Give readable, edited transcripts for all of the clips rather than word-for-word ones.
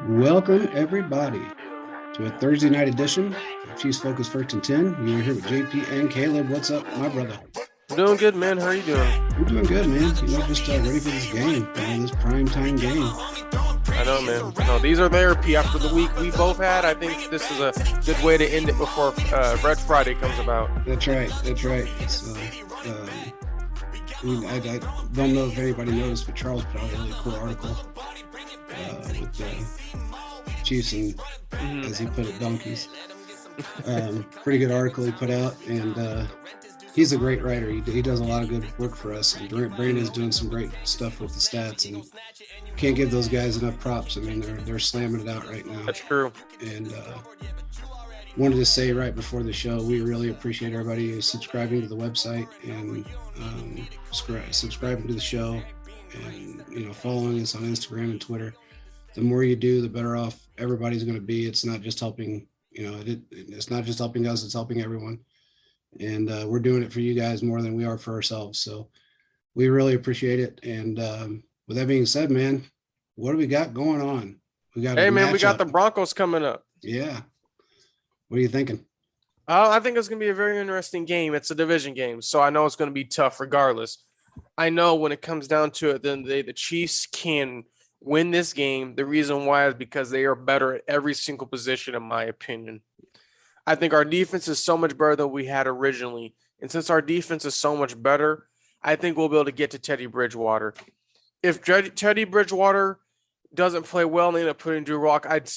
Welcome, everybody, to a Thursday night edition of Chiefs Focus First and 10. You're here with JP and Caleb. What's up, my brother? I'm doing good, man. How are you doing? We're doing good, man. Just ready for this game, this prime time game. I know, man. No, these are therapy after the week we both had. I think this is a good way to end it before Red Friday comes about. That's right. It's, I don't know if anybody noticed, but Charles put out a really cool article with the Chiefs and, as he put it, donkeys. Pretty good article he put out, and he's a great writer. He does a lot of good work for us, and Brandon's doing some great stuff with the stats, and can't give those guys enough props. I mean, they're slamming it out right now. That's true. And wanted to say right before the show, we really appreciate everybody who's subscribing to the website and subscribing to the show, and following us on Instagram and Twitter. The more you do, the better off everybody's going to be. It's not just helping, it's not just helping us, it's helping everyone. And we're doing it for you guys more than we are for ourselves. So we really appreciate it. And with that being said, man, what do we got going on? We got the Broncos coming up. Yeah. What are you thinking? I think it's going to be a very interesting game. It's a division game, so I know it's going to be tough regardless. I know when it comes down to it, then the Chiefs can win this game. The reason why is because they are better at every single position, in my opinion. I think our defense is so much better than we had originally. And since our defense is so much better, I think we'll be able to get to Teddy Bridgewater. If Teddy Bridgewater doesn't play well and they end up putting Drew Lock, I'd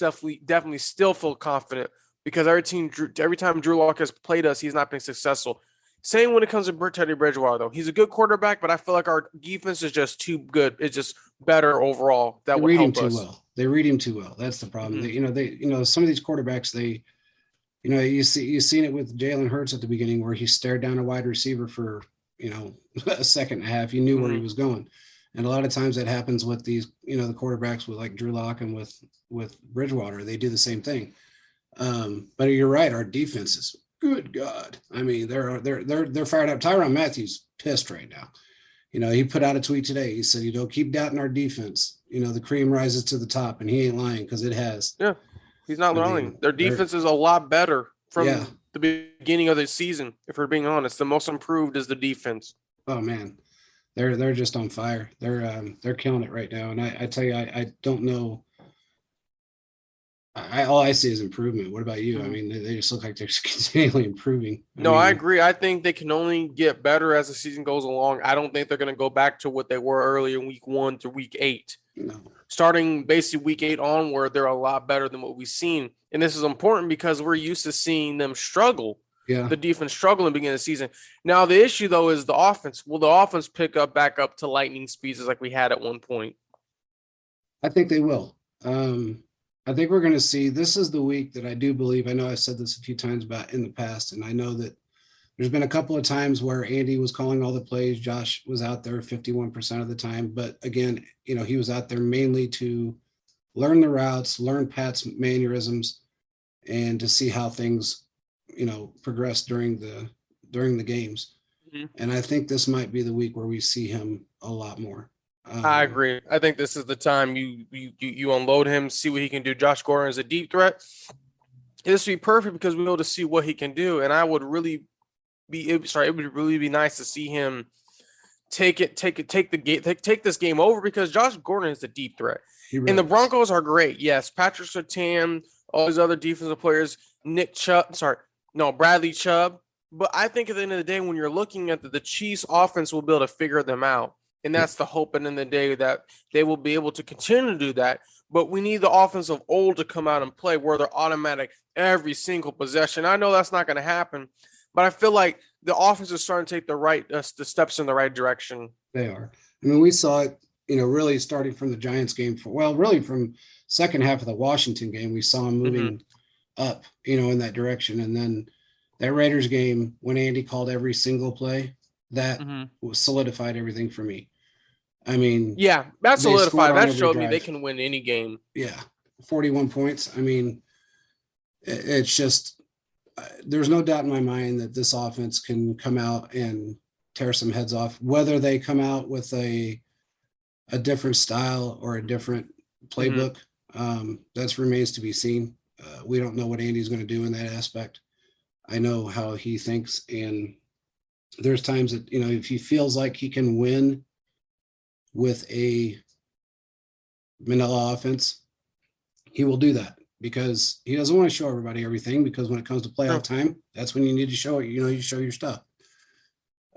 definitely still feel confident because every time Drew Lock has played us, he's not been successful. Same when it comes to Teddy Bridgewater, though. He's a good quarterback, but I feel like our defense is just too good. It's just better overall. That would help us. They read him too well. That's the problem. Mm-hmm. Some of these quarterbacks, you've seen it with Jalen Hurts at the beginning where he stared down a wide receiver for, a second and a half. He knew where he was going. And a lot of times that happens with these, the quarterbacks with like Drew Lock and with Bridgewater. They do the same thing. But you're right. Our defense is, good God. I mean, they're fired up. Tyrann Mathieu pissed right now. He put out a tweet today. He said, keep doubting our defense. The cream rises to the top, and he ain't lying because it has. Yeah. He's not lying. Their defense is a lot better from the beginning of the season. If we're being honest, the most improved is the defense. Oh man, they're just on fire. They're killing it right now. And I tell you, I don't know. All I see is improvement. What about you? I mean, they just look like they're continually improving. I agree. I think they can only get better as the season goes along. I don't think they're going to go back to what they were earlier in week 1 to week 8. No. Starting basically week 8 onward, they're a lot better than what we've seen. And this is important because we're used to seeing them struggle. Yeah. The defense struggle in the beginning of the season. Now, the issue, though, is the offense. Will the offense pick back up to lightning speeds like we had at one point? I think they will. I think we're going to see, this is the week that I do believe, I know I've said this a few times about in the past, and I know that there's been a couple of times where Andy was calling all the plays. Josh was out there 51% of the time. But again, he was out there mainly to learn the routes, learn Pat's mannerisms, and to see how things, progress during the games. Mm-hmm. And I think this might be the week where we see him a lot more. I agree. I think this is the time you unload him, see what he can do. Josh Gordon is a deep threat. This would be perfect because we're able to see what he can do. And it would really be nice to see him take this game over because Josh Gordon is a deep threat. And the Broncos are great. Yes, Patrick Surtain, all these other defensive players, Bradley Chubb. But I think at the end of the day, when you're looking at the Chiefs offense, will be able to figure them out. And that's the hope at the end of the day that they will be able to continue to do that. But we need the offense of old to come out and play where they're automatic every single possession. I know that's not going to happen, but I feel like the offense is starting to take the steps in the right direction. They are. I mean, we saw it, really starting from the Giants game really from second half of the Washington game, we saw him moving up, in that direction. And then that Raiders game, when Andy called every single play, that solidified everything for me. I mean, yeah, that solidified. That showed me they can win any game. Yeah, 41 points. I mean, it's just there's no doubt in my mind that this offense can come out and tear some heads off. Whether they come out with a different style or a different playbook, That remains to be seen. We don't know what Andy's going to do in that aspect. I know how he thinks, and there's times that, if he feels like he can win with a vanilla offense, he will do that because he doesn't want to show everybody everything, because when it comes to playoff time, that's when you need to show it. You show your stuff.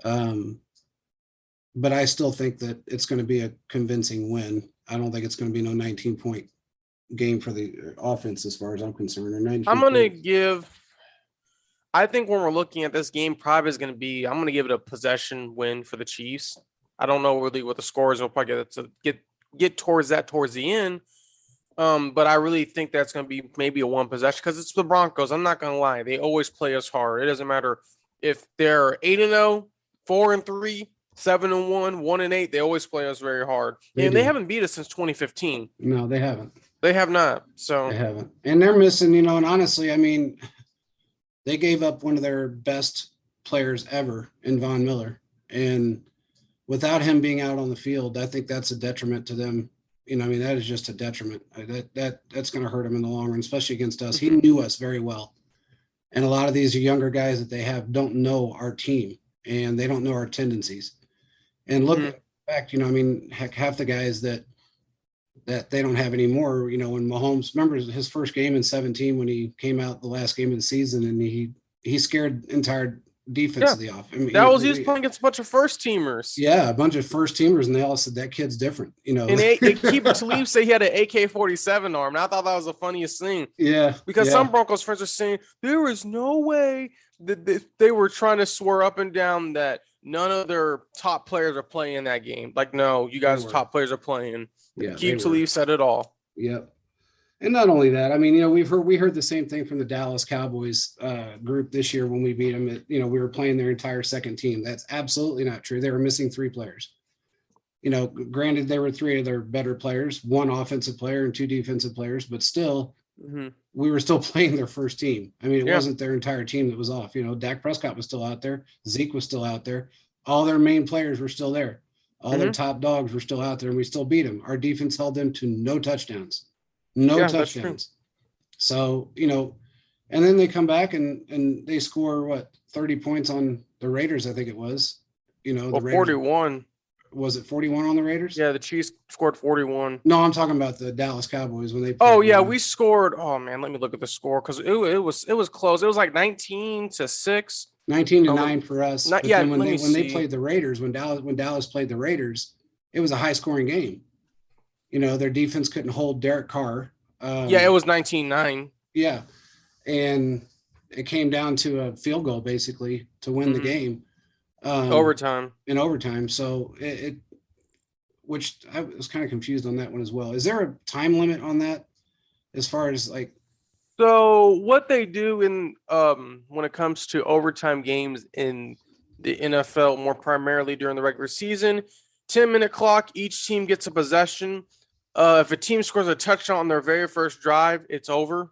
But I still think that it's going to be a convincing win. I don't think it's going to be no 19-point game for the offense as far as I'm concerned. I'm going to give, I think when we're looking at this game, probably is going to be, I'm going to give it a possession win for the Chiefs. I don't know really what the score is. We'll probably get towards the end. But I really think that's going to be maybe a one possession because it's the Broncos. I'm not going to lie. They always play us hard. It doesn't matter if they're 8-0, 4-3, 7-1, 1-8. They always play us very hard. They haven't beat us since 2015. No, they haven't. They have not. So they haven't. And they're missing, and honestly, I mean, they gave up one of their best players ever in Von Miller. And without him being out on the field, I think that's a detriment to them. That is just a detriment. That's going to hurt him in the long run, especially against us. He knew us very well. And a lot of these younger guys that they have don't know our team, and they don't know our tendencies. And look at the fact, heck, half the guys that they don't have anymore, when Mahomes, remember his first game in 17 when he came out the last game of the season and he scared entire defense of the off. He was playing against a bunch of first teamers. Yeah, a bunch of first teamers, and they all said that kid's different, And Keeper Talib said he had an AK-47 arm, and I thought that was the funniest thing. Yeah, because some Broncos fans are saying there is no way that they were trying to swear up and down that none of their top players are playing in that game. Like, no, you guys' top players are playing. Yeah, Keep Talib said it all. Yep. And not only that, I mean, we heard the same thing from the Dallas Cowboys group this year when we beat them. We were playing their entire second team. That's absolutely not true. They were missing 3 players. Granted, they were 3 of their better players, 1 offensive player and 2 defensive players, but still, we were still playing their first team. I mean, it wasn't their entire team that was off. Dak Prescott was still out there. Zeke was still out there. All their main players were still there. All their top dogs were still out there, and we still beat them. Our defense held them to no touchdowns. No touchdowns. So, and then they come back and they score 30 points on the Raiders, I think it was. The Raiders, 41. Was it 41 on the Raiders? Yeah, the Chiefs scored 41. No, I'm talking about the Dallas Cowboys when they played. Oh yeah, we scored. Oh man, let me look at the score because it was close. It was like 19-6. 19-9 for us. When they played the Raiders, when Dallas played the Raiders, it was a high scoring game. Their defense couldn't hold Derek Carr. It was 19-9. Yeah. And it came down to a field goal basically to win the game. Overtime. In overtime. So which I was kind of confused on that one as well. Is there a time limit on that as far as like? So what they do in when it comes to overtime games in the NFL, more primarily during the regular season, 10-minute clock, each team gets a possession. If a team scores a touchdown on their very first drive, it's over.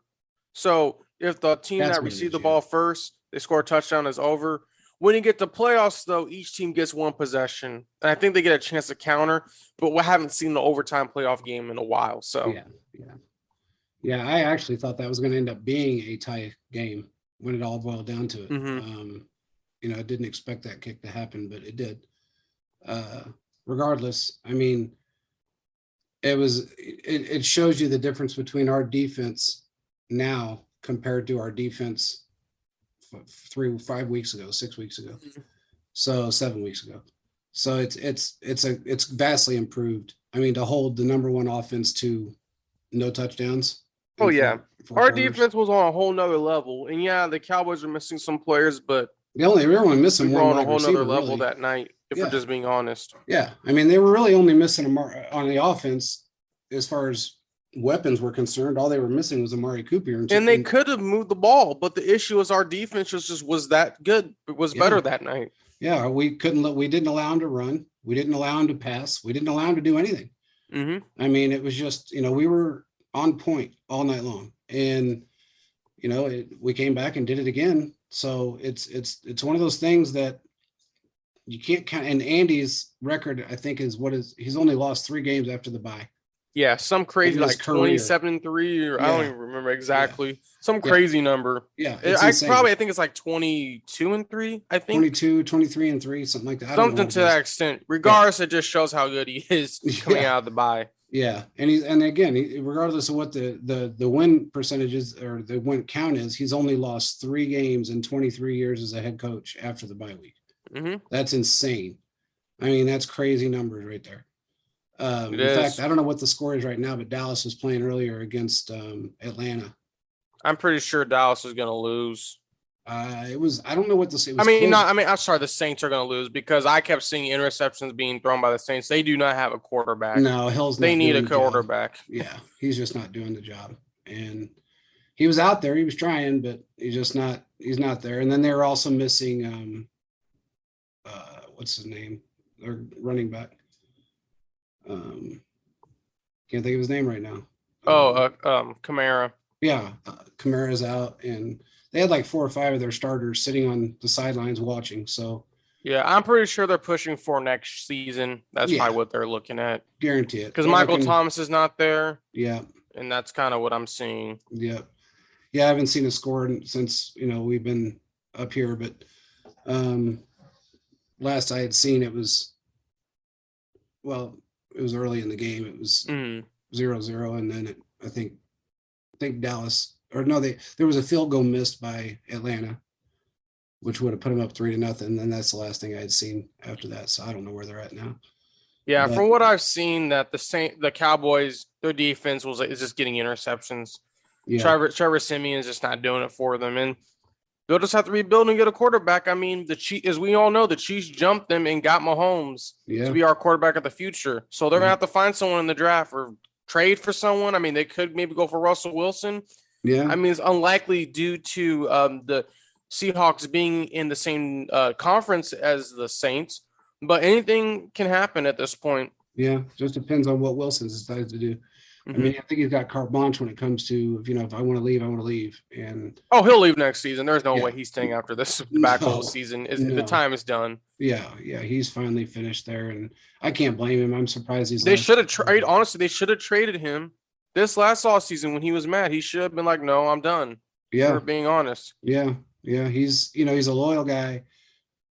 So if the team that received the ball first, they score a touchdown, it's over. When you get to playoffs, though, each team gets 1 possession. And I think they get a chance to counter, but we haven't seen the overtime playoff game in a while. So yeah, I actually thought that was going to end up being a tie game when it all boiled down to it. I didn't expect that kick to happen, but it did. Regardless, I mean, it shows you the difference between our defense now compared to our defense 5 weeks ago, 6 weeks ago, so 7 weeks ago. So it's vastly improved. I mean, to hold the number 1 offense to no touchdowns. Oh yeah, our defense was on a whole nother level, and the Cowboys are missing some players, but they were only missing one on a whole receiver, nother level really. That night. If we're just being honest. Yeah, I mean, they were really only missing on the offense as far as weapons were concerned. All they were missing was Amari Cooper, and they could have moved the ball, but the issue is our defense was that good. It was better that night. Yeah, we didn't allow them to run. We didn't allow them to pass. We didn't allow them to do anything. I mean, it was just, we were on point all night long, and we came back and did it again. So it's one of those things that you can't count. And Andy's record, I think, he's only lost 3 games after the bye. Yeah, some crazy in his like career. 27-3, or I don't Yeah, even remember yeah, exactly. Some yeah, crazy number. yeah. It's I insane. think it's like 22-3, I think. 22, 23 and 3, something like that. I don't know Something what it to that is. extent. Yeah, Regardless, it just shows how good he is coming yeah, out of the bye. yeah. And again, regardless of what the win percentages or the win count is, he's only lost 3 games in 23 years as a head coach after the bye week. Hmm. That's insane. I mean, that's crazy numbers right there. It In fact, is. I don't know what the score is right now, but Dallas was playing earlier against Atlanta. I'm pretty sure Dallas is going to lose. It was, I don't know what this, it I was mean, close. not. I mean, I'm sorry. The Saints are going to lose because I kept seeing interceptions being thrown by the Saints. They do not have a quarterback. No, Hill's They not need doing a the job. quarterback. Yeah, he's just not doing the job. And he was out there, he was trying, but he's not there. And then they were also missing, what's his name? Their running back. Um, can't think of his name right now. Kamara. Yeah, Kamara's out, and they had like 4 or 5 of their starters sitting on the sidelines watching. So Yeah, I'm pretty sure they're pushing for next season. That's yeah, probably what they're looking at guarantee it. because They're Michael looking. Thomas is not there, Yeah, and that's kind of what I'm seeing. yeah, yeah. I haven't seen a score since we've been up here, but um, last I had seen it was, well, it was early in the game. It was Mm. 0-0, and then I think Dallas, or no, there was a field goal missed by Atlanta, which would have put them up 3-0. And then that's the last thing I had seen after that. So I don't know where they're at now. Yeah, But from what I've seen, that the Cowboys, their defense is just getting interceptions. yeah, Trevor Simeon's just not doing it for them, and they'll just have to rebuild and get a quarterback. I mean, the Chiefs, as we all know, the Chiefs jumped them and got Mahomes to yeah, be our quarterback of the future. So they're gonna yeah, have to find someone in the draft or trade for someone. I mean, they could maybe go for Russell Wilson. yeah, I mean, it's unlikely due to the Seahawks being in the same conference as the Saints, but anything can happen at this point. yeah. Just depends on what Wilson decides to do. I Hmm. mean, I think he's got carte blanche when it comes to, if I want to leave, I want to leave. And Oh, he'll leave next season. There's no way yeah, he's staying after this back whole no, season. The no. time is done. Yeah, yeah. He's finally finished there. And I can't blame him. I'm surprised he's They lasted. should have tried. Honestly, they should have traded him this last off season when he was mad. He should have been like, "No, I'm done." For Yeah, being honest. yeah, yeah. He's a loyal guy,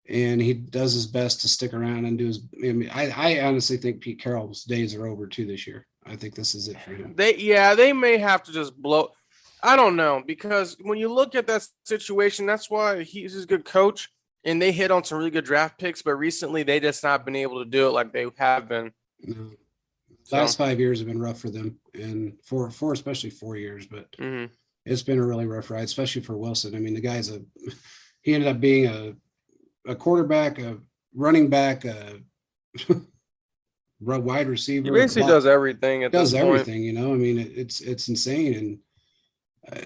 and he does his best to stick around and do his. I mean, I honestly think Pete Carroll's days are over too this year. I think this is it for him. They may have to just blow. I don't know, because when you look at that situation, that's why he's a good coach, and they hit on some really good draft picks. But recently, they just not been able to do it like they have been. No. So, Last 5 years have been rough for them, and for especially 4 years, but mhm. it's been a really rough ride, especially for Wilson. I mean, the guy's he ended up being a quarterback, a running back, a wide He receiver, basically does everything at this does point. everything. I mean, it's insane, and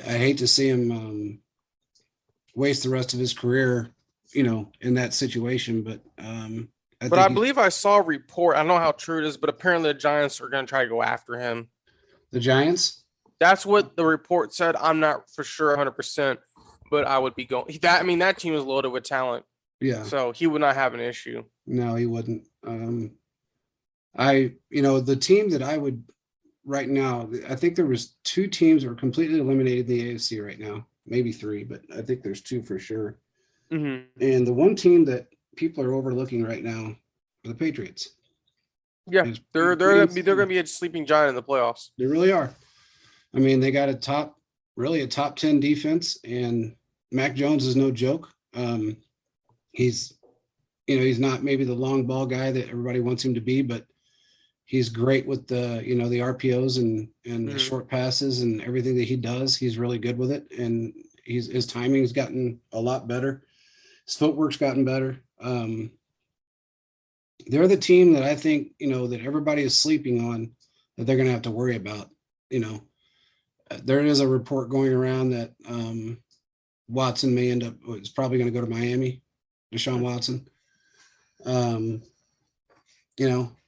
I hate to see him waste the rest of his career, in that situation. But I But I think he's believe I saw a report. I don't know how true it is, but apparently the Giants are going to try to go after him. the Giants. That's what the report said. I'm not for sure 100%, but I would be going. That team is loaded with talent, Yeah, so he would not have an issue. no, he wouldn't. The team that I would right now, I think there was 2 teams that were completely eliminated in the AFC right now, maybe 3, but I think there's 2 for sure. Mm-hmm. And the one team that people are overlooking right now are the Patriots. Yeah, It's they're pretty they're gonna be a sleeping giant in the playoffs. They really are. I mean, they got a top 10 defense, and Mac Jones is no joke. He's, he's not maybe the long ball guy that everybody wants him to be, but he's great with the RPOs and the Mm-hmm. short passes and everything that he does. He's really good with it, and his timing's gotten a lot better. His footwork's gotten better. They're the team that I think, that everybody is sleeping on, that they're going to have to worry about. There is a report going around that Watson may end up, is probably going to go to Miami, Deshaun Watson.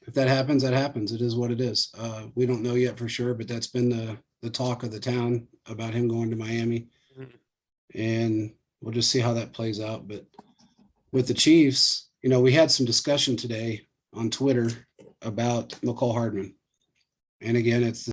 If that happens, that happens. It is what it is. We don't know yet for sure, but that's been the talk of the town about him going to Miami. And we'll just see how that plays out. But with the Chiefs, we had some discussion today on Twitter about Mecole Hardman. And again, it's